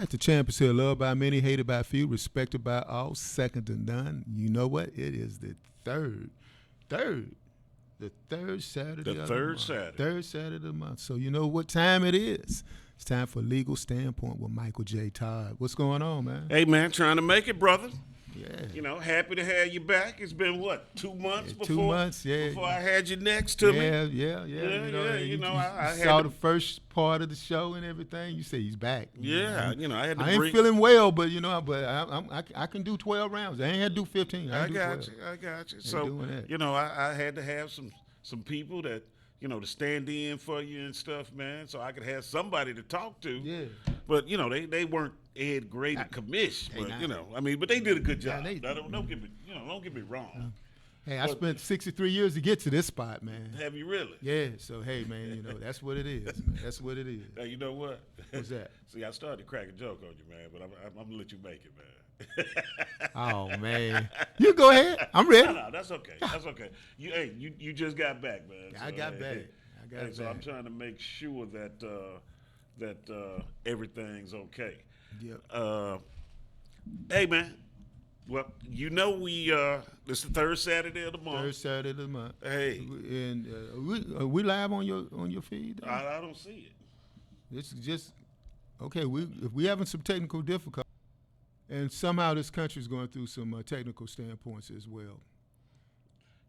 right, the champ is here, loved by many, hated by few, respected by all, second to none. You know what? It is the third, the third Saturday of the month. Third Saturday of the month. So you know what time it is. It's time for Legal Standpoint with Michael J. Todd. What's going on, man? Hey, man, trying to make it, brother. Yeah. You know, happy to have you back. It's been, what, 2 months before? 2 months, yeah. Before I had you next to me? Yeah. You know, I saw had the first part of the show and everything. You say he's back. Yeah, I had to I ain't feeling well, but I can do 12 rounds. I ain't had to do 15. I got you. So, doing that. I had to have some people that, to stand in for you and stuff, man, so I could have somebody to talk to. Yeah. But, they weren't Ed, Great, and Commish. But, but they did a good job. Don't get me wrong. Hey, I spent 63 years to get to this spot, man. Have you really? Yeah, so, hey, man, that's what it is, man. That's what it is. Now, you know what? What's that? See, I started to crack a joke on you, man, but I'm going to let you make it, man. Oh, man. You go ahead. I'm ready. No, that's okay. That's okay. You just got back, man. I got back. So I'm trying to make sure that everything's okay. Yep. Hey, man. Well, we this is the third Saturday of the month. Third Saturday of the month. Hey. And are we live on your feed? I don't see it. It's just okay. If we having some technical difficulties, and somehow this country's going through some technical standpoints as well.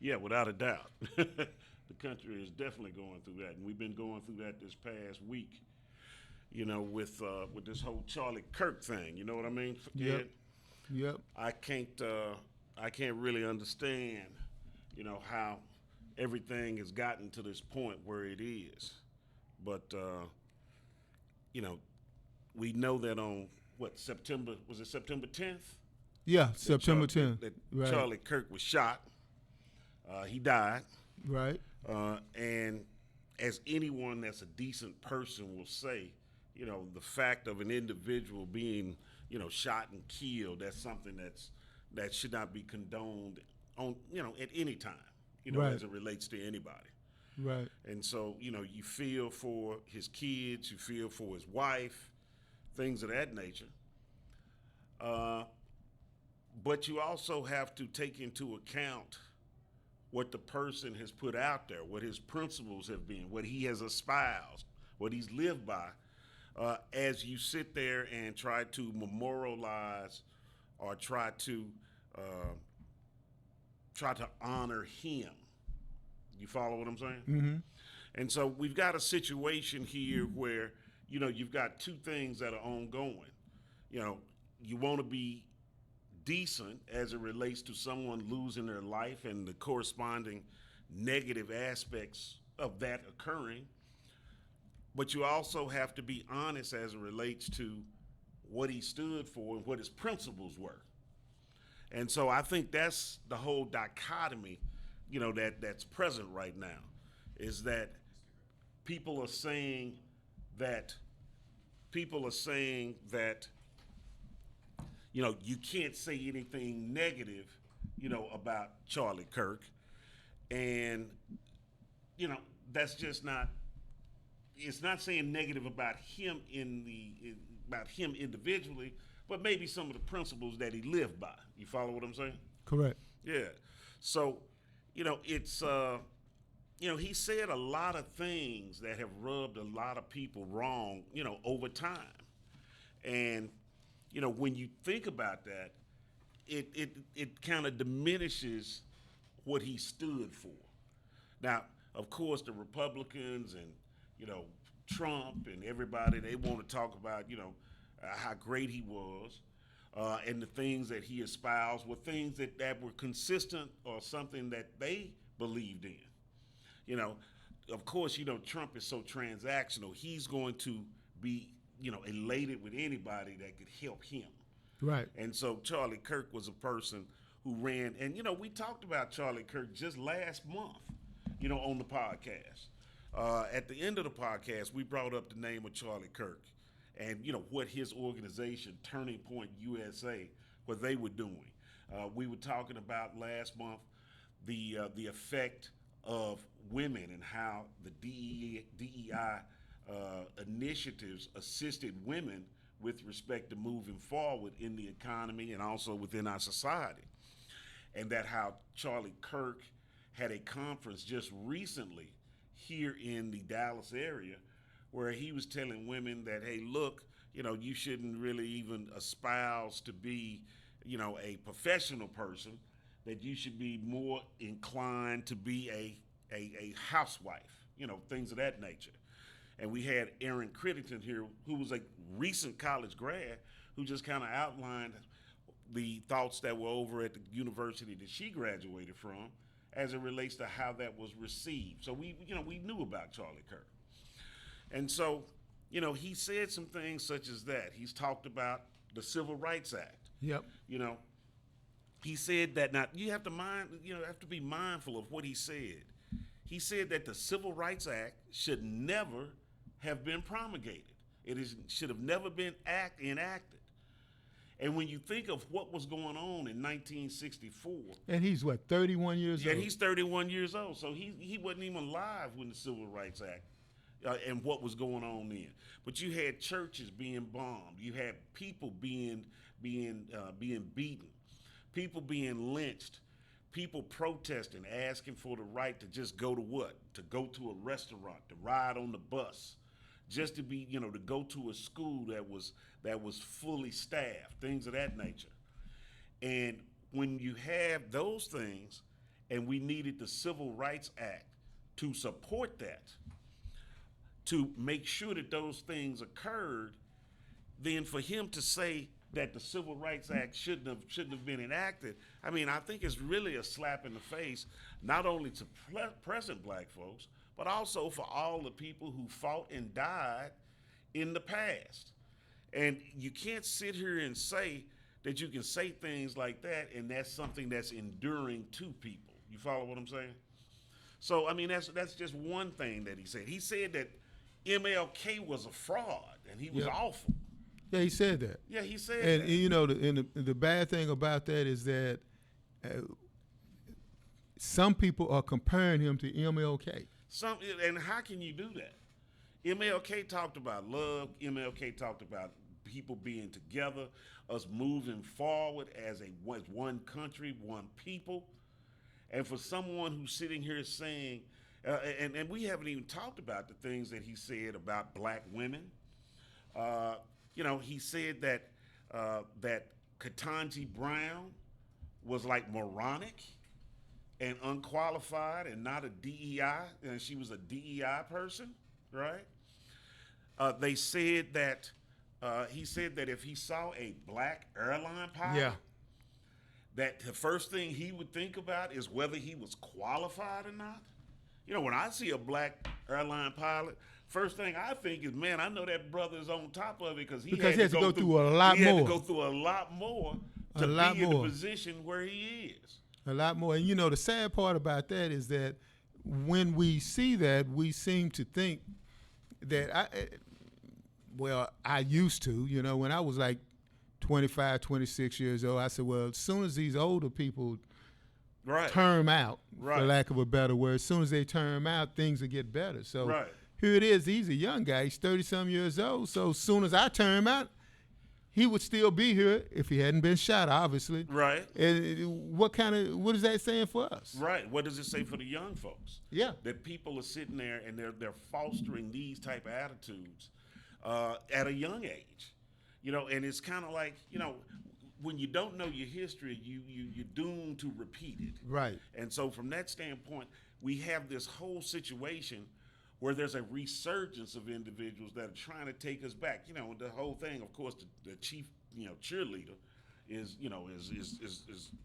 Yeah, without a doubt. The country is definitely going through that, and we've been going through that this past week. With this whole Charlie Kirk thing. You know what I mean? Yep. I can't really understand, how everything has gotten to this point where it is. But we know that on September 10th? Yeah, September 10th. That right. Charlie Kirk was shot. He died. Right. And as anyone that's a decent person will say, the fact of an individual being, shot and killed, that's something that should not be condoned on, at any time, right. as it relates to anybody. Right. And so, you feel for his kids, you feel for his wife, things of that nature. But you also have to take into account what the person has put out there, what his principles have been, what he has espoused, what he's lived by, as you sit there and try to memorialize or try to honor him. You follow what I'm saying? Mm-hmm. And so we've got a situation here where, you've got two things that are ongoing. You want to be decent as it relates to someone losing their life and the corresponding negative aspects of that occurring. But you also have to be honest as it relates to what he stood for and what his principles were. And so I think that's the whole dichotomy, that's present right now, is that people are saying that you can't say anything negative, about Charlie Kirk. And, that's just not, it's not saying negative about him about him individually, but maybe some of the principles that he lived by. You follow what I'm saying? Correct. Yeah. So, it's, he said a lot of things that have rubbed a lot of people wrong, over time. And, when you think about that, it kind of diminishes what he stood for. Now, of course, the Republicans and, Trump and everybody, they want to talk about, how great he was, and the things that he espoused were things that were consistent or something that they believed in. Of course, Trump is so transactional. He's going to be, elated with anybody that could help him. Right. And so Charlie Kirk was a person who ran, and, we talked about Charlie Kirk just last month, on the podcast. At the end of the podcast, we brought up the name of Charlie Kirk and, what his organization, Turning Point USA, what they were doing. We were talking about last month the effect of women and how the DEI initiatives assisted women with respect to moving forward in the economy and also within our society. And that how Charlie Kirk had a conference just recently here in the Dallas area where he was telling women that, hey, look, you shouldn't really even espouse to be, a professional person, that you should be more inclined to be a housewife, things of that nature. And we had Aaron Crittenden here, who was a recent college grad, who just kind of outlined the thoughts that were over at the university that she graduated from as it relates to how that was received. So we knew about Charlie Kirk. And so, he said some things such as that. He's talked about the Civil Rights Act. Yep. He said that now you have to be mindful of what he said. He said that the Civil Rights Act should never have been promulgated. Should have never been enacted. And when you think of what was going on in 1964, and he's 31 years old. Yeah, he's 31 years old. So he wasn't even alive when the Civil Rights Act and what was going on then. But you had churches being bombed. You had people being beaten, people being lynched, people protesting, asking for the right to just go to what? To go to a restaurant, to ride on the bus, just to be, to go to a school that was fully staffed, things of that nature. And when you have those things, and we needed the Civil Rights Act to support that, to make sure that those things occurred, then for him to say that the Civil Rights Act shouldn't have been enacted, I mean, I think it's really a slap in the face, not only to present black folks, but also for all the people who fought and died in the past. And you can't sit here and say that you can say things like that and that's something that's enduring to people. You follow what I'm saying? So, I mean, that's just one thing that he said. He said that MLK was a fraud and he was awful. Yeah, he said that. Yeah, he said that. And the bad thing about that is that some people are comparing him to MLK. And how can you do that? MLK talked about love. MLK talked about people being together, us moving forward as one country, one people. And for someone who's sitting here saying, and we haven't even talked about the things that he said about black women. He said that Ketanji Brown was like moronic and unqualified and not a DEI, and she was a DEI person, right? They said that he said that if he saw a black airline pilot, that the first thing he would think about is whether he was qualified or not. When I see a black airline pilot, first thing I think is, man, I know that brother's on top of it because he had to go through a lot more. He had to go through a lot more to be in the position where he is. A lot more. And, the sad part about that is that when we see that, we seem to think that, I used to, when I was like 25, 26 years old, I said, well, as soon as these older people term out, for lack of a better word, as soon as they term out, things will get better. So here it is. He's a young guy. He's 30-some years old. So as soon as I term out, he would still be here if he hadn't been shot, obviously. Right. And what is that saying for us? Right. What does it say for the young folks? Yeah. That people are sitting there and they're fostering these type of attitudes at a young age. And it's kind of like, when you don't know your history, you're doomed to repeat it. Right. And so from that standpoint, we have this whole situation where there's a resurgence of individuals that are trying to take us back. The whole thing, of course, the chief, cheerleader is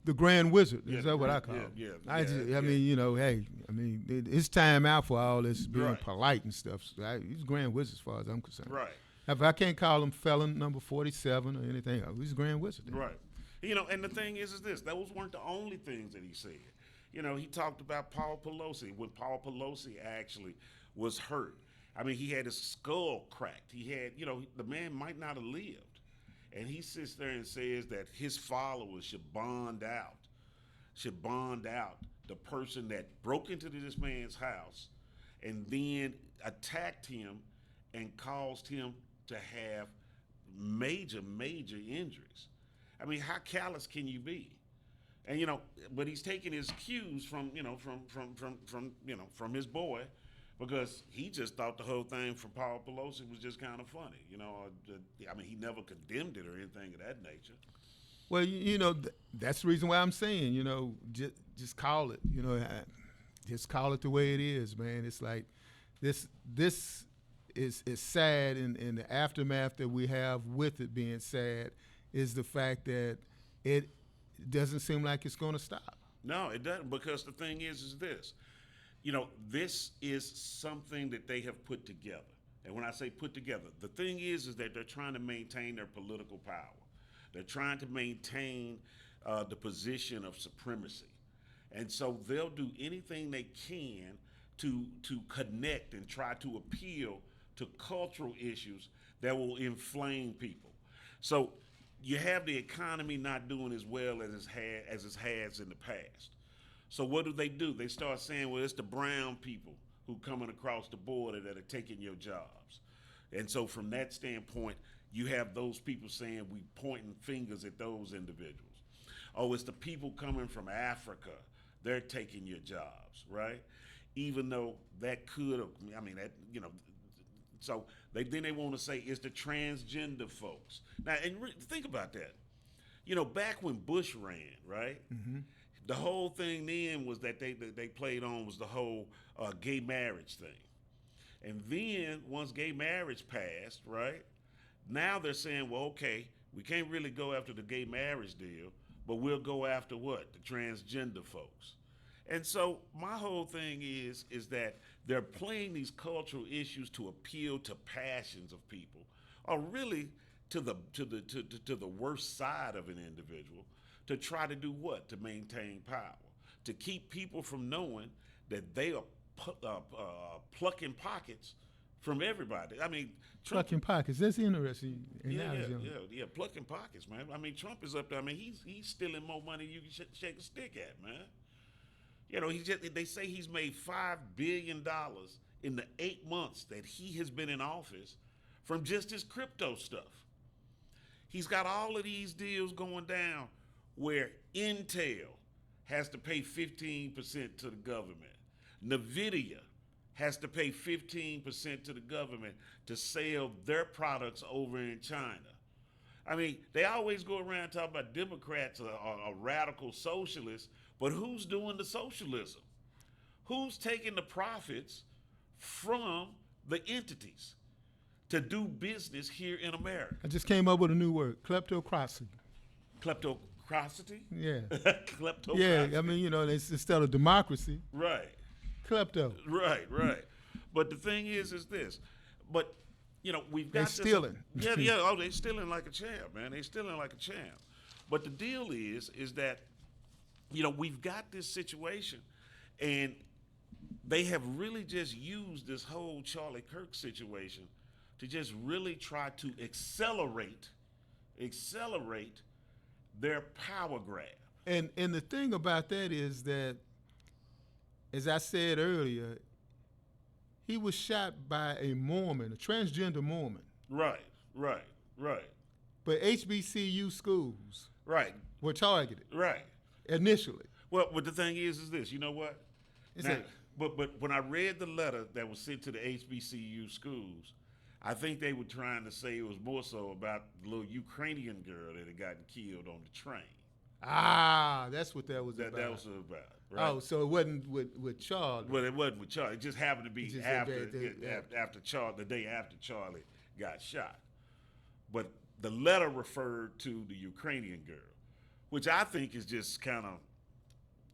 the Grand Wizard. Is that what I call him? Yeah. It's time out for all this being polite and stuff. So he's Grand Wizard as far as I'm concerned. Right. If I can't call him felon number 47 or anything else, he's Grand Wizard. Right. And the thing is this, those weren't the only things that he said. He talked about Paul Pelosi, when Paul Pelosi actually was hurt. I mean, he had his skull cracked. He had, the man might not have lived. And he sits there and says that his followers should bond out the person that broke into this man's house and then attacked him and caused him to have major injuries. I mean, how callous can you be? And but he's taking his cues from from his boy, because he just thought the whole thing from Paul Pelosi was just kind of funny. I mean, he never condemned it or anything of that nature. Well, that's the reason why I'm saying, just call it. Just call it the way it is, man. It's like this is sad, in the aftermath that we have with it being sad is the fact that it doesn't seem like it's going to stop. No, it doesn't, because the thing is this. This is something that they have put together. And when I say put together, the thing is that they're trying to maintain their political power. They're trying to maintain the position of supremacy. And so they'll do anything they can to connect and try to appeal to cultural issues that will inflame people. So you have the economy not doing as well as it has in the past. So what do? They start saying, well, it's the brown people who coming across the border that are taking your jobs. And so from that standpoint, you have those people saying, we pointing fingers at those individuals. Oh, it's the people coming from Africa. They're taking your jobs, right? Even though that could have, so they want to say it's the transgender folks. Now, and think about that. Back when Bush ran, right? Mm-hmm. The whole thing then was that they played on was the whole gay marriage thing. And then once gay marriage passed, right, now they're saying, well, okay, we can't really go after the gay marriage deal, but we'll go after what? The transgender folks. And so my whole thing is that they're playing these cultural issues to appeal to passions of people, or really to the worst side of an individual, to try to do what? To maintain power, to keep people from knowing that they are plucking pockets from everybody. I mean, Trump, plucking pockets. That's interesting. Yeah, plucking pockets, man. I mean, Trump is up there. I mean, he's stealing more money than you can shake a stick at, man. They say he's made $5 billion in the 8 months that he has been in office from just his crypto stuff. He's got all of these deals going down where Intel has to pay 15% to the government. NVIDIA has to pay 15% to the government to sell their products over in China. I mean, they always go around talking about Democrats are radical socialists, but who's doing the socialism? Who's taking the profits from the entities to do business here in America? I just came up with a new word, kleptocracy. Kleptocracy? Yeah. Kleptocracy? Yeah, I mean, it's instead of democracy. Right. Klepto. Right. But the thing is this. But, we've got They're stealing. Yeah. Oh, they're stealing like a champ, man. They're stealing like a champ. But the deal is that, we've got this situation, and they have really just used this whole Charlie Kirk situation to just really try to accelerate their power grab. And the thing about that is that, as I said earlier, he was shot by a Mormon, a transgender Mormon. Right. But HBCU schools were targeted. Right. Initially. Well, but the thing is this, you know what? But when I read the letter that was sent to the HBCU schools, I think they were trying to say it was more so about the little Ukrainian girl that had gotten killed on the train. Ah, that's what that was about. That was about. Right? Oh, so it wasn't with Charlie. Well, it wasn't with Charlie. It just happened to be after Charlie, the day after Charlie got shot. But the letter referred to the Ukrainian girl, which I think is just kind of,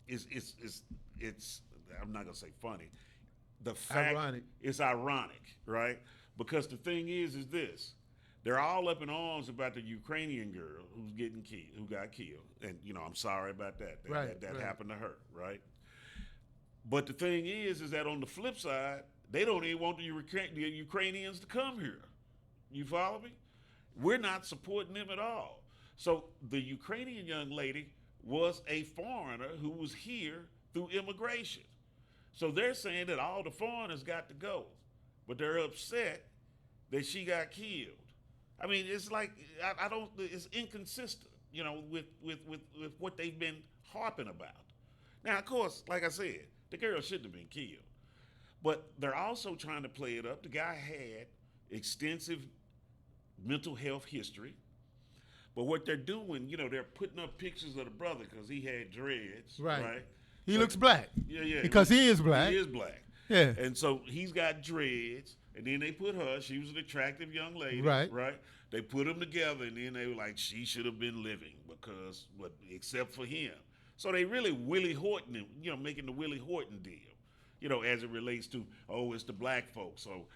it's I'm not gonna say funny. The fact it's ironic, right? Because the thing is this. They're all up in arms about the Ukrainian girl who got killed. And, I'm sorry about that. That happened to her, right? But the thing is that on the flip side, they don't even want the Ukrainians to come here. You follow me? We're not supporting them at all. So the Ukrainian young lady was a foreigner who was here through immigration. So they're saying that all the foreigners got to go, but they're upset that she got killed. I mean, it's like I don't. It's inconsistent, with what they've been harping about. Now, of course, like I said, the girl shouldn't have been killed, but they're also trying to play it up. The guy had extensive mental health history, but what they're doing, they're putting up pictures of the brother because he had dreads, right? He looks black. Yeah. Because he is black. He is black. Yeah. And so he's got dreads, and then they put her. She was an attractive young lady, right? They put them together, and then they were like, she should have been living except for him. So they really Willie Horton, making the Willie Horton deal, as it relates to, it's the black folks. So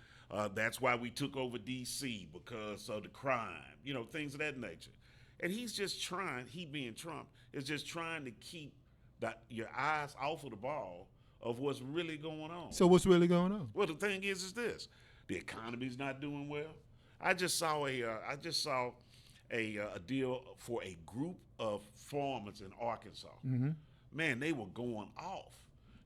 that's why we took over D.C. because of the crime, things of that nature. And he's just trying, he being Trump, is just trying to keep your eyes off of the ball of what's really going on. So what's really going on? Well, the thing is this: the economy's not doing well. I just saw a deal for a group of farmers in Arkansas. Mm-hmm. Man, they were going off,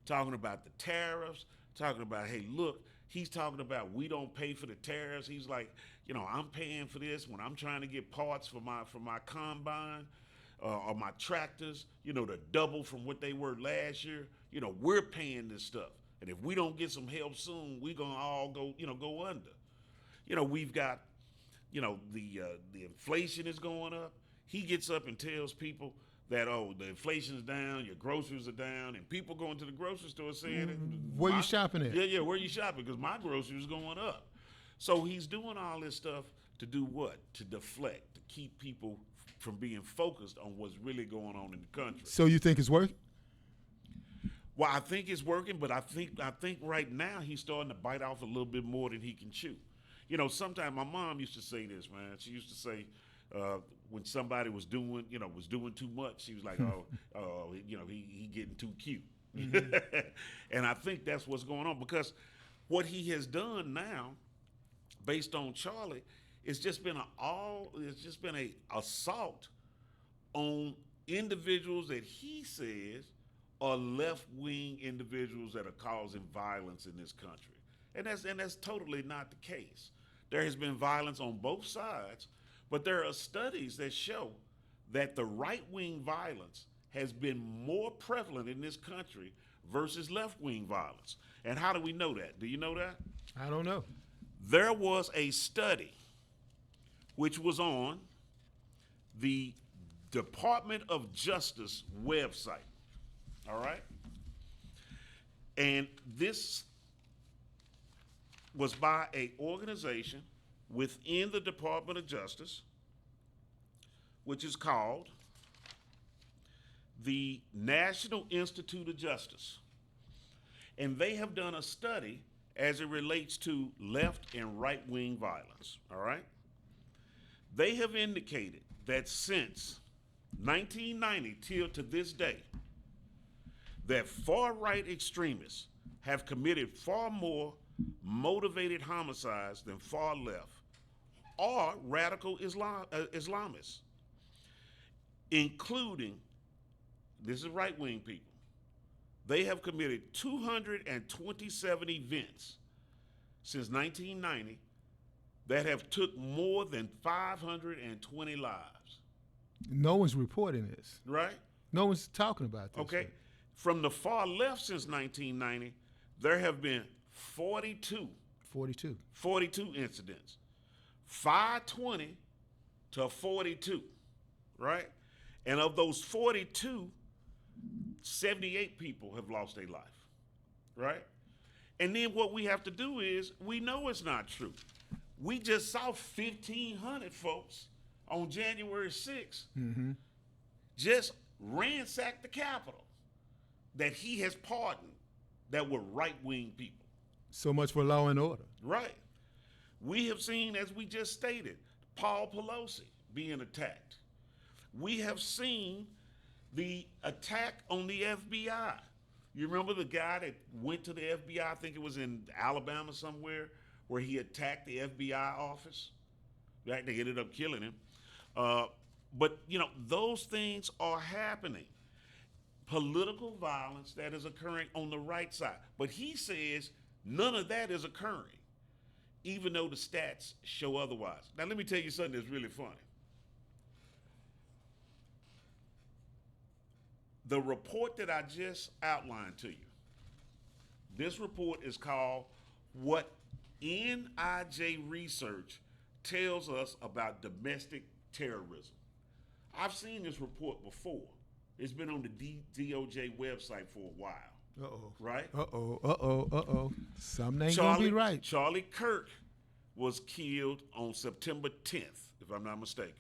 talking about the tariffs, talking about, hey, look, he's talking about we don't pay for the tariffs. He's like, I'm paying for this when I'm trying to get parts for my combine or my tractors, to double from what they were last year. We're paying this stuff. And if we don't get some help soon, we're going to all go under. We've got, the inflation is going up. He gets up and tells people that, the inflation's down, your groceries are down, and people going to the grocery store saying, where you shopping at? Yeah, where you shopping? Because my groceries going up. So he's doing all this stuff to do what? To deflect, to keep people from being focused on what's really going on in the country. So you think it's working? Well, I think it's working, but I think right now he's starting to bite off a little bit more than he can chew. Sometimes my mom used to say this, man. She used to say when somebody was doing too much, she was like, he getting too cute. Mm-hmm. And I think that's what's going on, because what he has done now, based on Charlie, it's just been a assault on individuals that he says are left-wing individuals that are causing violence in this country. And that's totally not the case. There has been violence on both sides, but there are studies that show that the right-wing violence has been more prevalent in this country versus left-wing violence. And how do we know that? Do you know that? I don't know. There was a study which was on the Department of Justice website, all right? And this was by an organization within the Department of Justice, which is called the National Institute of Justice. And they have done a study as it relates to left and right-wing violence, all right? They have indicated that since 1990 till to this day, that far-right extremists have committed far more motivated homicides than far left or radical Islamists, including, this is right-wing people. They have committed 227 events since 1990 that have took more than 520 lives. No one's reporting this. Right? No one's talking about this. Okay. From the far left since 1990, there have been 42 incidents. 520 to 42, right? And of those 42, 78 people have lost their life, right? And then what we have to do is, we know it's not true. We just saw 1,500 folks on January 6th just ransack the Capitol that he has pardoned that were right-wing people. So much for law and order. Right. We have seen, as we just stated, Paul Pelosi being attacked. We have seen the attack on the FBI. You remember the guy that went to the FBI, I think it was in Alabama somewhere, where he attacked the FBI office? Right? They ended up killing him. But, those things are happening. Political violence that is occurring on the right side. But he says none of that is occurring even though the stats show otherwise. Now, let me tell you something that's really funny. The report that I just outlined to you, this report is called What NIJ Research Tells Us About Domestic Terrorism. I've seen this report before. It's been on the DOJ website for a while. Uh-oh. Right? Uh-oh. Something ain't going to be right. Charlie Kirk was killed on September 10th, if I'm not mistaken.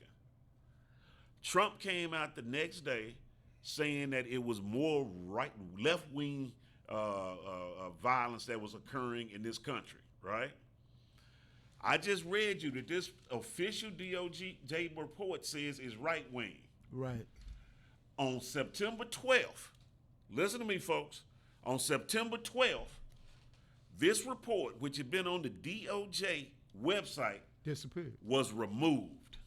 Trump came out the next day saying that it was more left-wing violence that was occurring in this country, right? I just read you that this official DOJ report says is right-wing. Right. On September 12th, listen to me, folks. On September 12th, this report, which had been on the DOJ website, disappeared, was removed,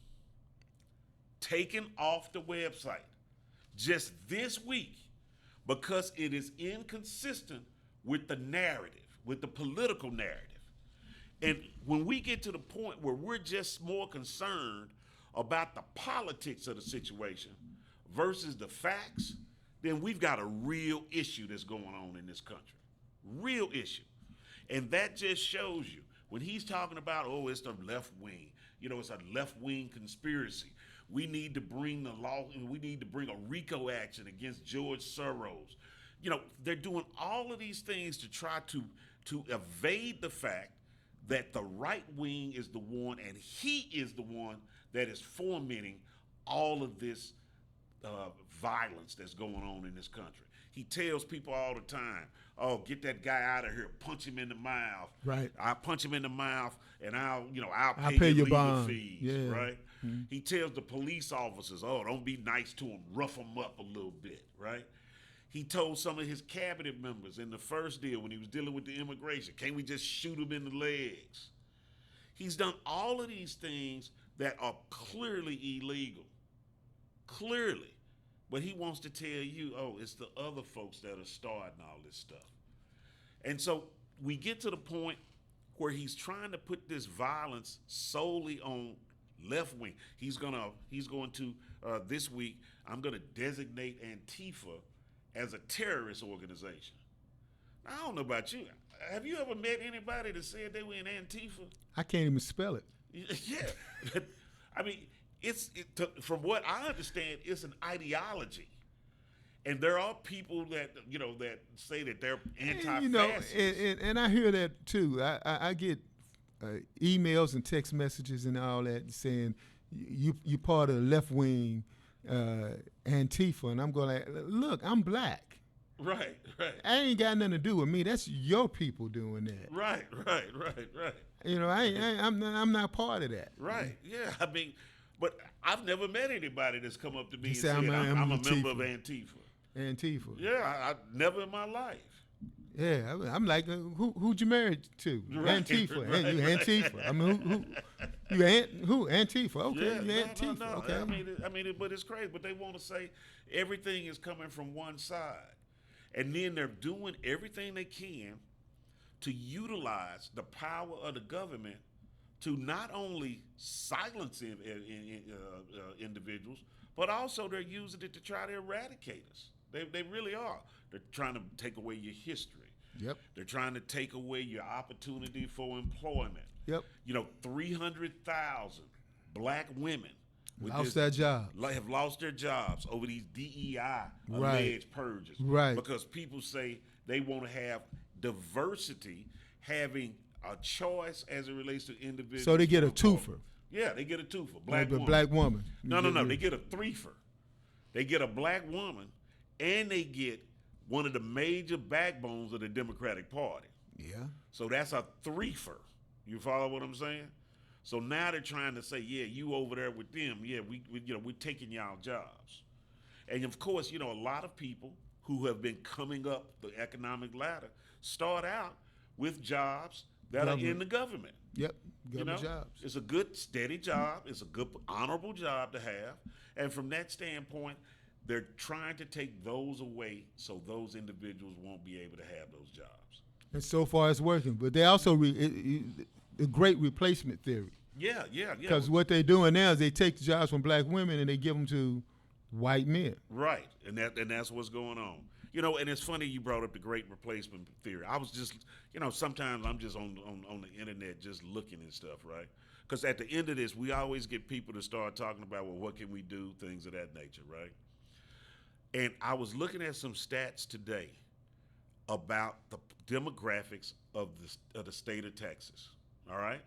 taken off the website just this week because it is inconsistent with the narrative, with the political narrative. And when we get to the point where we're just more concerned about the politics of the situation versus the facts, then we've got a real issue that's going on in this country. Real issue. And that just shows you, when he's talking about, oh, it's the left wing, it's a left wing conspiracy. We need to bring the law, we need to bring a RICO action against George Soros. They're doing all of these things to try to evade the fact that the right wing is the one, and he is the one that is fomenting all of this violence that's going on in this country. He tells people all the time, oh, get that guy out of here, punch him in the mouth. Right. I'll punch him in the mouth and I'll pay your legal bond. Fees, yeah. Right? Mm-hmm. He tells the police officers, oh, don't be nice to him, rough him up a little bit, right? He told some of his cabinet members in the first deal when he was dealing with the immigration, can't we just shoot him in the legs? He's done all of these things that are clearly illegal. Clearly. But he wants to tell you, oh, it's the other folks that are starting all this stuff. And so we get to the point where he's trying to put this violence solely on left wing. He's going to this week, I'm going to designate Antifa as a terrorist organization. Now, I don't know about you. Have you ever met anybody that said they were in Antifa? I can't even spell it. Yeah. I mean, from what I understand, it's an ideology. And there are people that, that say that they're anti-fascist. And I hear that too. I get emails and text messages and all that saying you part of the left wing Antifa, and I'm going like, look, I'm black. Right. I ain't got nothing to do with me. That's your people doing that. Right. I'm not part of that. Right. Yeah. I mean, but I've never met anybody that's come up to me and said, said, I'm a Antifa. member of Antifa. Antifa. Yeah, I never in my life. Yeah, I'm like, who'd you marry to? Right, Antifa. right. You Antifa. I mean, who? Antifa. Okay, yeah, you Antifa. No. Okay. I mean, but it's crazy. But they want to say everything is coming from one side. And then they're doing everything they can to utilize the power of the government to not only silence individuals, but also they're using it to try to eradicate us. They really are. They're trying to take away your history. Yep. They're trying to take away your opportunity for employment. Yep. 300,000 black women have lost their jobs over these DEI alleged purges. Right. Because people say they want to have diversity, having a choice as it relates to individuals. So they get a twofer. Yeah, they get a twofer. Black woman. No. They get a threefer. They get a black woman, and they get one of the major backbones of the Democratic Party. Yeah. So that's a threefer. You follow what I'm saying? So now they're trying to say, yeah, you over there with them. Yeah, we're taking y'all jobs. And of course, a lot of people who have been coming up the economic ladder start out with jobs that are in the government. Yep, government jobs. It's a good, steady job. It's a good, honorable job to have. And from that standpoint, they're trying to take those away so those individuals won't be able to have those jobs. And so far it's working. But they also, the great replacement theory. Yeah. Because what they're doing now is they take the jobs from black women and they give them to white men. Right, and that's what's going on. And it's funny you brought up the great replacement theory. I was just, sometimes I'm just on the internet just looking and stuff, right? Because at the end of this, we always get people to start talking about, well, what can we do, things of that nature, right? And I was looking at some stats today about the demographics of the state of Texas, all right?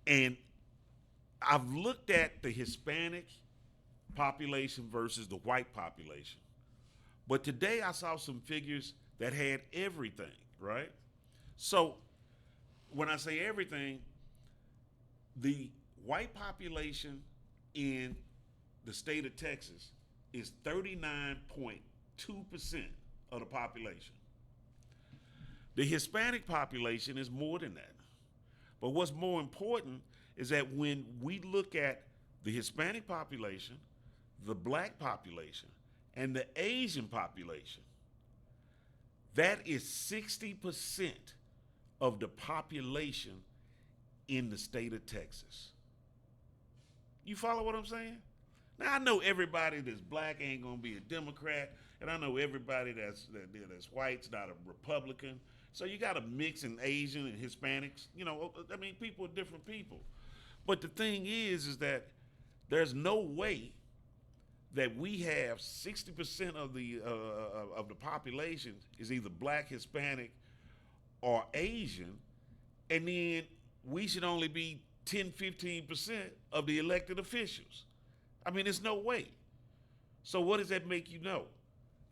And I've looked at the Hispanic population versus the white population. But today I saw some figures that had everything, right? So when I say everything, the white population in the state of Texas is 39.2% of the population. The Hispanic population is more than that. But what's more important is that when we look at the Hispanic population, the black population, and the Asian population, that is 60% of the population in the state of Texas. You follow what I'm saying? Now, I know everybody that's black ain't gonna be a Democrat, and I know everybody that's white's not a Republican. So you got a mix in Asian and Hispanics. People are different people. But the thing is that there's no way that we have 60% of the population is either black, Hispanic, or Asian, and then we should only be 10, 15% of the elected officials. There's no way. So what does that make you know?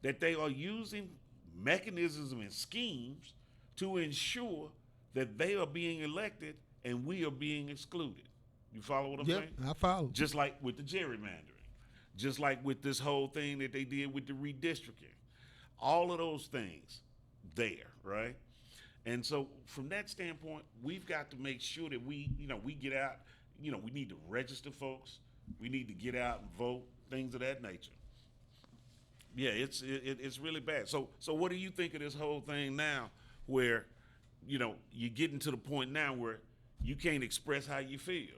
That they are using mechanisms and schemes to ensure that they are being elected and we are being excluded. You follow what I'm saying? Yeah, I follow. Just like with the gerrymandering. Just like with this whole thing that they did with the redistricting. All of those things there, right? And so from that standpoint, we've got to make sure that we get out, we need to register folks. We need to get out and vote, things of that nature. Yeah, it's really bad. So what do you think of this whole thing now where, you're getting to the point now where you can't express how you feel?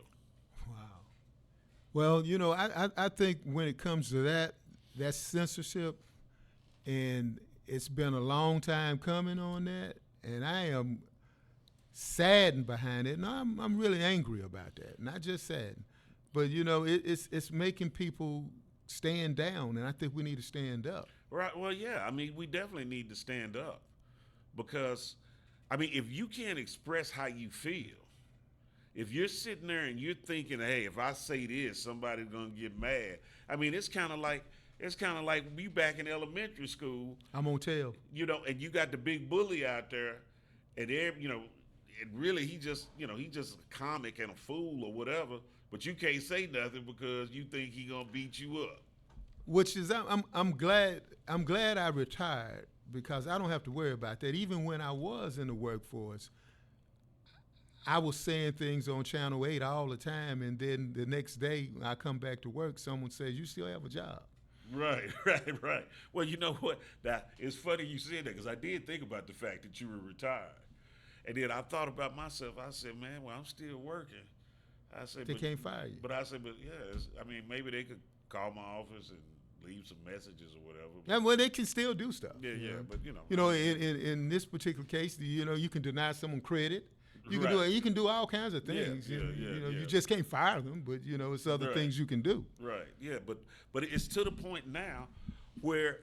Well, I think when it comes to that's censorship, and it's been a long time coming on that, and I am saddened behind it, and I'm really angry about that. Not just saddened, but it's making people stand down, and I think we need to stand up. Right. Well, yeah. We definitely need to stand up because, if you can't express how you feel. If you're sitting there and you're thinking, hey, if I say this, somebody's gonna get mad. It's kind of like we back in elementary school. I'm gonna tell. And you got the big bully out there, and and really he just a comic and a fool or whatever. But you can't say nothing because you think he gonna beat you up. Which is I'm glad I retired because I don't have to worry about that. Even when I was in the workforce, I was saying things on Channel 8 all the time, and then the next day I come back to work, someone says, you still have a job. Right. Well, you know what? It's funny you said that because I did think about the fact that you were retired. And then I thought about myself. I said, man, well, I'm still working. I said, they can't fire you. But I said, maybe they could call my office and leave some messages or whatever. Yeah, well, they can still do stuff. Yeah, but in this particular case, you can deny someone credit. You can do all kinds of things. You just can't fire them, but it's other things you can do. Right. Yeah, but it's to the point now where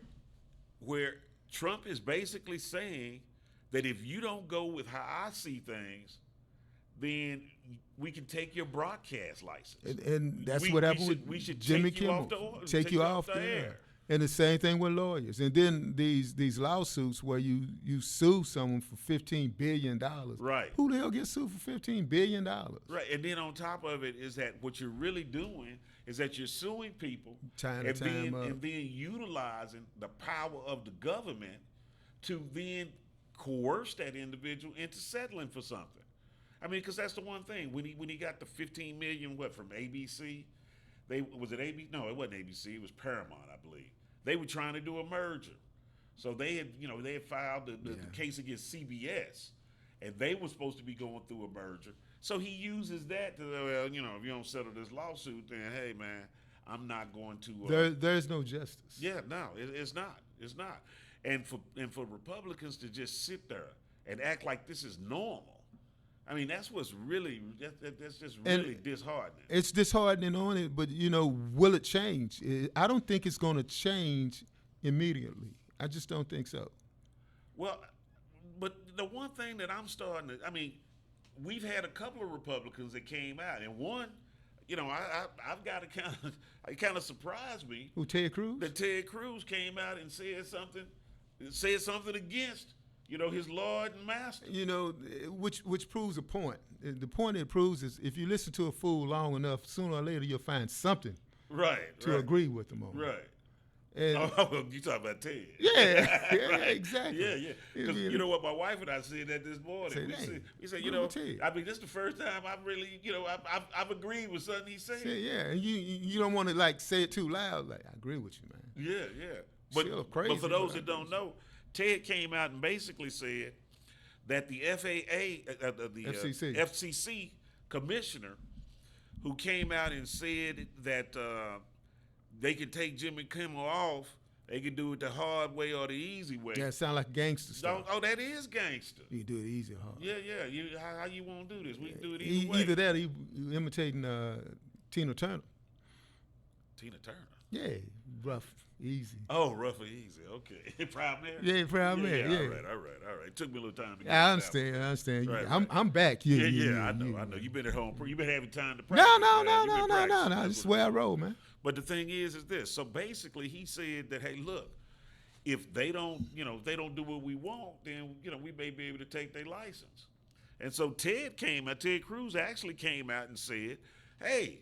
Trump is basically saying that if you don't go with how I see things, then we can take your broadcast license. And that's what happened with Jimmy Kimmel. Take you off the air. And the same thing with lawyers. And then these lawsuits where you sue someone for $15 billion. Right. Who the hell gets sued for $15 billion? Right. And then on top of it is that what you're really doing is that you're suing people and then utilizing the power of the government to then coerce that individual into settling for something. Because that's the one thing. When he got the $15 million, from ABC? Was it ABC? No, it wasn't ABC. It was Paramount, I believe. They were trying to do a merger, so they had filed the case against CBS, and they were supposed to be going through a merger. So he uses that to, well, if you don't settle this lawsuit, then hey, man, I'm not going to. There's no justice. Yeah, no, it's not. It's not. And for Republicans to just sit there and act like this is normal, I mean, that's what's really that's just really disheartening. It's disheartening on it, but will it change? I don't think it's going to change immediately. I just don't think so. Well, but the one thing that I'm starting to, I mean, we've had a couple of Republicans that came out, and one, I've got to it kind of surprised me. Who, Ted Cruz? That Ted Cruz came out and said something against, his Lord and Master. Which proves a point. The point it proves is if you listen to a fool long enough, sooner or later you'll find something to agree with them on. Right. And you talking about Ted? Yeah, right. Exactly. Yeah. Because you know what, my wife and I said that this morning. We said, I mean, this is the first time I've really, I've agreed with something he said. Yeah, and you don't want to say it too loud. Like, I agree with you, man. Yeah. But for those that don't know, Ted came out and basically said that the FCC commissioner, who came out and said that they could take Jimmy Kimmel off, they could do it the hard way or the easy way. Yeah, it sound like gangster stuff. Oh, that is gangster. You can do it easy or hard. Yeah. How you want to do this? We can do it either way. Either that or you imitating Tina Turner. Tina Turner? Yeah, rough, easy. Oh, rough and easy. Okay. Proud Mary? Yeah, Proud Mary. Yeah. All right. It took me a little time to get I understand. Right. I'm back. I know. You've been at home. You've been having time to practice. No. This is where I roll, man. But the thing is this. So basically, he said that, hey, look, if they don't, do what we want, then, we may be able to take their license. And so Ted Cruz actually came out and said, hey,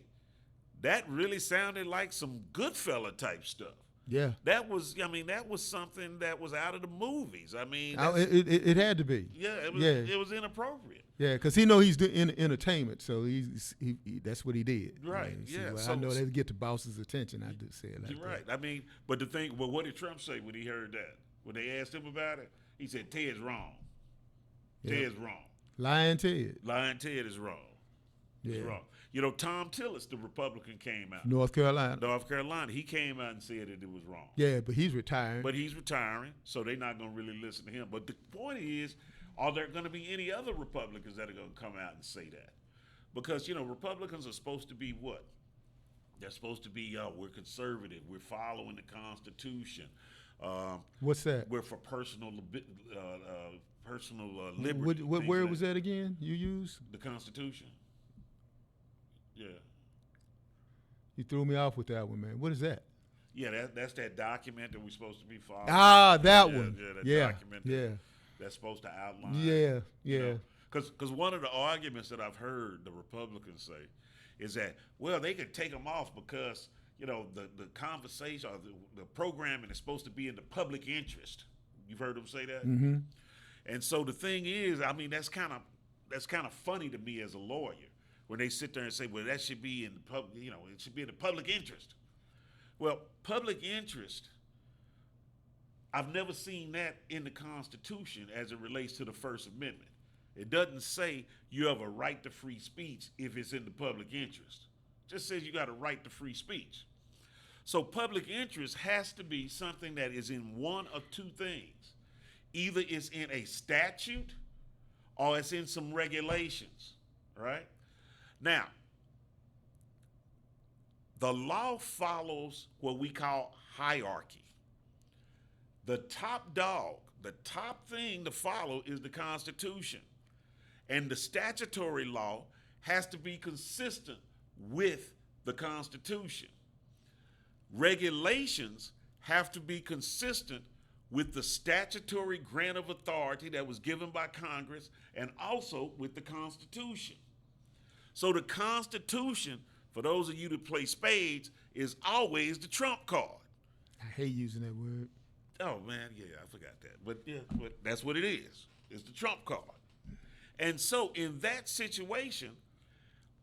that really sounded like some Goodfella type stuff. Yeah. That was something that was out of the movies. I mean, it had to be. Yeah, it was inappropriate. Yeah, because he's doing entertainment, so he that's what he did. Right. Yeah. So I know they get the boss's attention. I do say it like right. that. I mean, but the thing, what did Trump say when he heard that? When they asked him about it, he said, "Ted's wrong. Ted's wrong. Lying Ted. Lying Ted is wrong. Yeah. He's wrong." Tom Tillis, the Republican, came out. North Carolina. He came out and said that it was wrong. Yeah, but he's retiring. So they're not going to really listen to him. But the point is, are there going to be any other Republicans that are going to come out and say that? Because, Republicans are supposed to be what? They're supposed to be, we're conservative. We're following the Constitution. What's that? We're for personal liberty. What word was that again you used? The Constitution. Yeah. You threw me off with that one, man. What is that? Yeah, that's that document that we're supposed to be following. Ah, that one. Yeah, that document that's supposed to outline. Yeah. Because one of the arguments that I've heard the Republicans say is that, well, they could take them off because, the conversation or the programming is supposed to be in the public interest. You've heard them say that? Mm-hmm. And so the thing is, I mean, that's kind of funny to me as a lawyer when they sit there and say, well, that should be in the public, it should be in the public interest. Well, public interest, I've never seen that in the Constitution as it relates to the First Amendment. It doesn't say you have a right to free speech if it's in the public interest. It just says you got a right to free speech. So public interest has to be something that is in one of two things. Either it's in a statute or it's in some regulations, right? Now, the law follows what we call hierarchy. The top dog, the top thing to follow is the Constitution. And the statutory law has to be consistent with the Constitution. Regulations have to be consistent with the statutory grant of authority that was given by Congress and also with the Constitution. So the Constitution, for those of you that play spades, is always the trump card. I hate using that word. Oh, man, yeah, I forgot that. But that's what it is. It's the trump card. And so in that situation,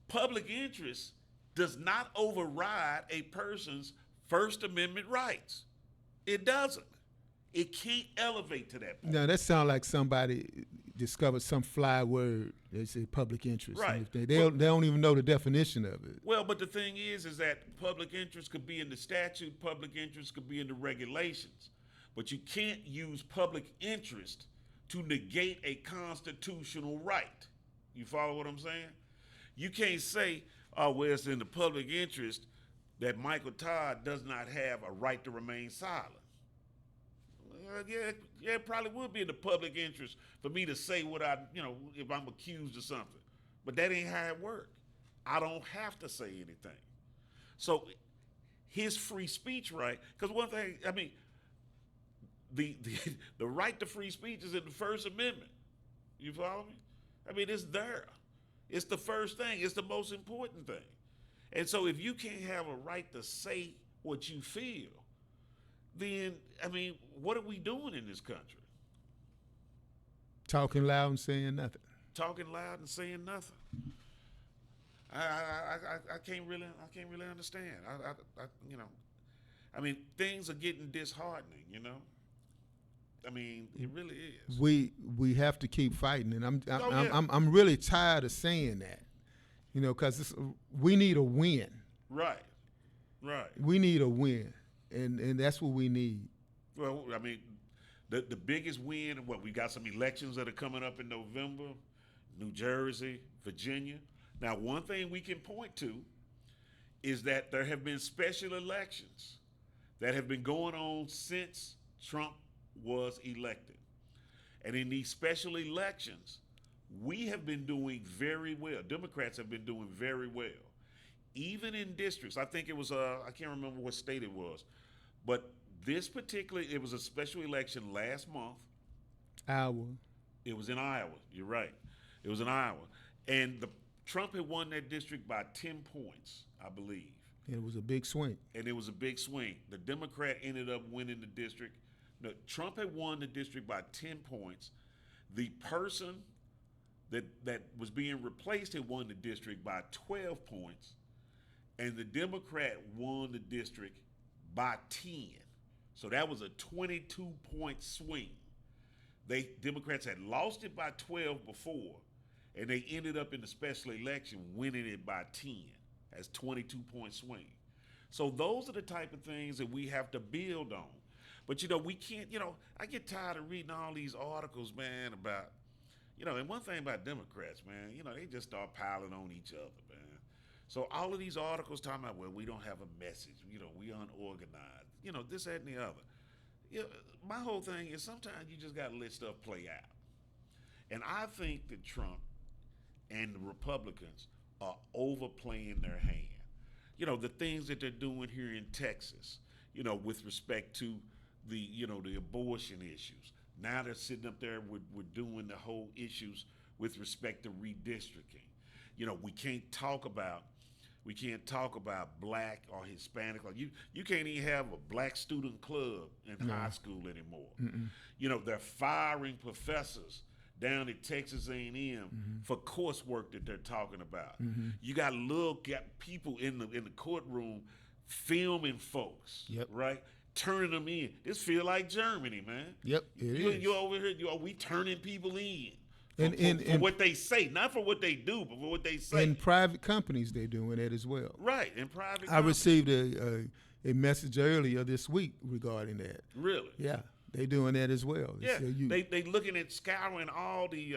public interest does not override a person's First Amendment rights. It doesn't. It can't elevate to that point. Now, that sounds like somebody discovered some fly word. They say public interest. Right. They don't even know the definition of it. Well, but the thing is that public interest could be in the statute, public interest could be in the regulations. But you can't use public interest to negate a constitutional right. You follow what I'm saying? You can't say, oh, well, it's in the public interest that Michael Todd does not have a right to remain silent. Well, yeah, it probably would be in the public interest for me to say what if I'm accused of something. But that ain't how it works. I don't have to say anything. So his free speech right, because one thing, I mean, the right to free speech is in the First Amendment. You follow me? I mean, it's there. It's the first thing. It's the most important thing. And so if you can't have a right to say what you feel, then, I mean, what are we doing in this country? Talking loud and saying nothing. Talking loud and saying nothing. I can't really understand. I mean, things are getting disheartening, I mean, it really is. We have to keep fighting, and I'm really tired of saying that, because we need a win. Right. We need a win, and that's what we need. Well, I mean, the biggest win. We got some elections that are coming up in November, New Jersey, Virginia. Now, one thing we can point to is that there have been special elections that have been going on since Trump was elected. And in these special elections, we have been doing very well. Democrats have been doing very well. Even in districts, I think it was, I can't remember what state it was, but it was a special election last month. Iowa. It was in Iowa, you're right. It was in Iowa. And Trump had won that district by 10 points, I believe. And it was a big swing. The Democrat ended up winning the district. No, Trump had won the district by 10 points. The person that was being replaced had won the district by 12 points. And the Democrat won the district by 10. So that was a 22-point swing. Democrats had lost it by 12 before, and they ended up in the special election winning it by 10 as 22-point swing. So those are the type of things that we have to build on. But, we can't, I get tired of reading all these articles, man, about, and one thing about Democrats, man, they just start piling on each other, man. So all of these articles talking about, well, we don't have a message, we unorganized, this, that, and the other. My whole thing is sometimes you just got to let stuff play out. And I think that Trump and the Republicans are overplaying their hand. The things that they're doing here in Texas, with respect to the abortion issues. Now they're sitting up there, we're doing the whole issues with respect to redistricting. We can't talk about black or Hispanic. Like you can't even have a black student club in high school anymore. Mm-mm. They're firing professors down at Texas A&M for coursework that they're talking about. Mm-hmm. You got people in the courtroom filming folks, right? Turning them in. This feel like Germany, man. Yep, you over here. We turning people in. For what they say, not for what they do, but for what they say. In private companies, they're doing that as well. Right, in private companies. I received a message earlier this week regarding that. Really? Yeah, they're doing that as well. Yeah, they looking at scouring all the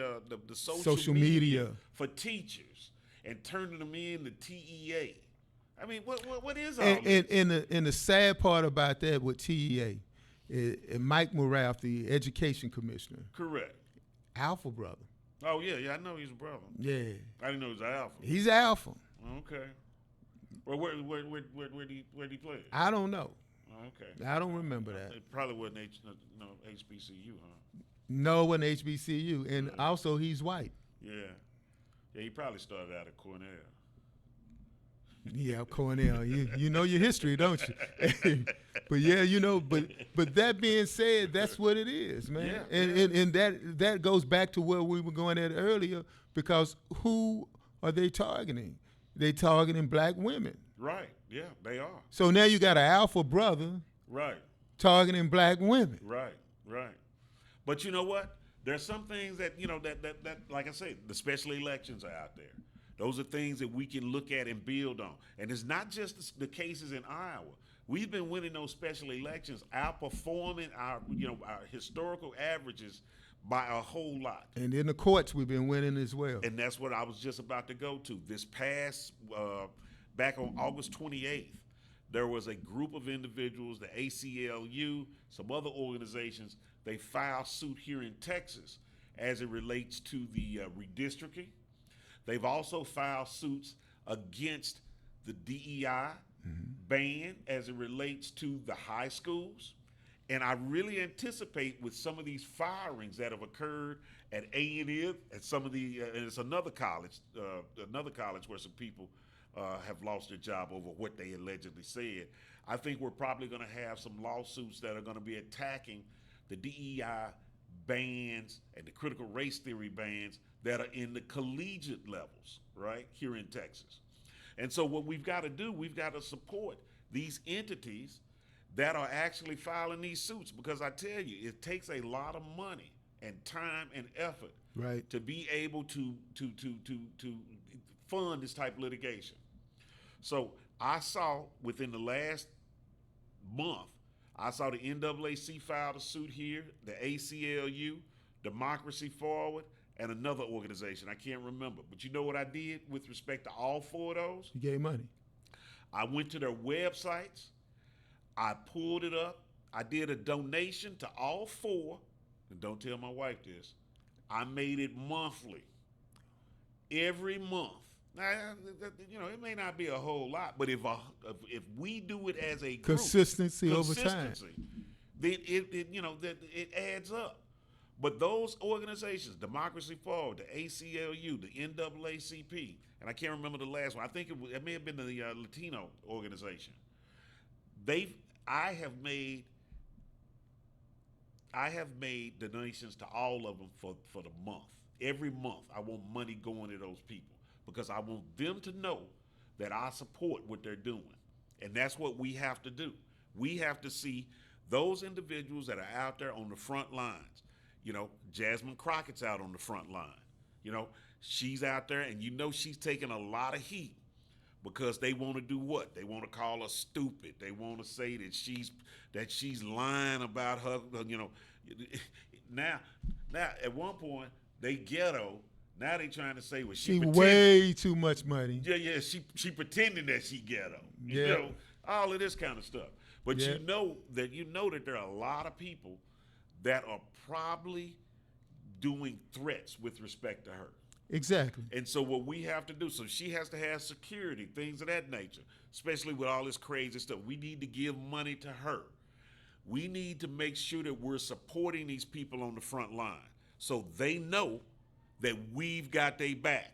social media for teachers and turning them in to TEA. I mean, what is all this? And the sad part about that with TEA, Mike Morath, the education commissioner. Correct. Alpha brother. Oh, yeah, I know he's a brother. Yeah. I didn't know he was Alpha. He's Alpha. Okay. Well, where did he play? I don't know. Okay. I don't remember that. It probably wasn't HBCU, huh? No, it wasn't HBCU. And also, he's white. Yeah. Yeah, he probably started out at Cornell. Yeah, Cornell. You know your history, don't you? But yeah, but that being said, that's what it is, man. Yeah, and that goes back to where we were going at earlier, because who are they targeting? They targeting black women. Right. Yeah, they are. So now you got an alpha brother. Right. Targeting black women. Right. But you know what? There's some things that, that like I say, the special elections are out there. Those are things that we can look at and build on. And it's not just the cases in Iowa. We've been winning those special elections, outperforming our historical averages by a whole lot. And in the courts, we've been winning as well. And that's what I was just about to go to. This past, back on August 28th, there was a group of individuals, the ACLU, some other organizations, they filed suit here in Texas as it relates to the redistricting. They've also filed suits against the DEI ban as it relates to the high schools. And I really anticipate with some of these firings that have occurred at A&M, at some of the, and it's another college where some people have lost their job over what they allegedly said. I think we're probably going to have some lawsuits that are going to be attacking the DEI bans and the critical race theory bans that are in the collegiate levels, right, here in Texas. And so what we've got to do, we've got to support these entities that are actually filing these suits, because I tell you, it takes a lot of money and time and effort to be able to fund this type of litigation. So I saw within the last month, I saw the NAACP filed a suit here, the ACLU, Democracy Forward, and another organization. I can't remember. But you know what I did with respect to all four of those? You gave money. I went to their websites. I pulled it up. I did a donation to all four. And don't tell my wife this. I made it monthly. Every month. Now, it may not be a whole lot, but if we do it as a group, consistency over time, then it adds up. But those organizations, Democracy Forward, the ACLU, the NAACP, and I can't remember the last one. I think it may have been the Latino organization. I have made donations to all of them for the month. Every month, I want money going to those people, because I want them to know that I support what they're doing. And that's what we have to do. We have to see those individuals that are out there on the front lines. Jasmine Crockett's out on the front line. She's out there, and she's taking a lot of heat because they want to do what? They want to call her stupid. They want to say that she's lying about her. Now, at one point, they ghetto. Now they trying to say, well, she way too much money. Yeah, she pretending that she ghetto. Yeah. All of this kind of stuff. But you know that there are a lot of people that are probably doing threats with respect to her. Exactly. And so what we have to do, so she has to have security, things of that nature, especially with all this crazy stuff. We need to give money to her. We need to make sure that we're supporting these people on the front line so they know that we've got their back,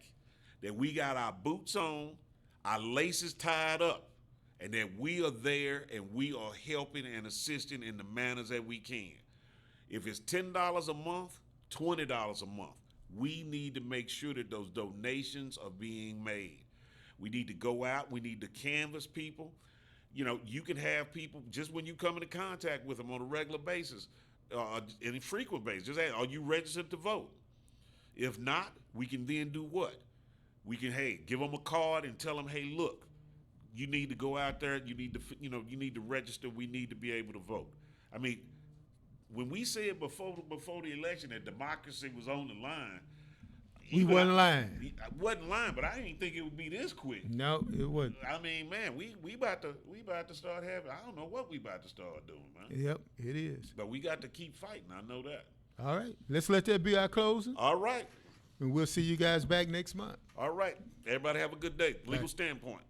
that we got our boots on, our laces tied up, and that we are there and we are helping and assisting in the manners that we can. If it's $10 a month, $20 a month, we need to make sure that those donations are being made. We need to go out. We need to canvass people. You can have people, just when you come into contact with them on a regular basis, any frequent basis, just ask, are you registered to vote? If not, we can then do what? We can, give them a card and tell them, hey, look, you need to go out there. You need to register. We need to be able to vote. I mean, when we said before the election that democracy was on the line, we wasn't lying. I wasn't lying, but I didn't think it would be this quick. No, it wasn't. I mean, man, we about to start having. I don't know what we about to start doing, man. Yep, it is. But we got to keep fighting. I know that. All right, let's let that be our closing. All right, and we'll see you guys back next month. All right, everybody have a good day. Legal Standpoint.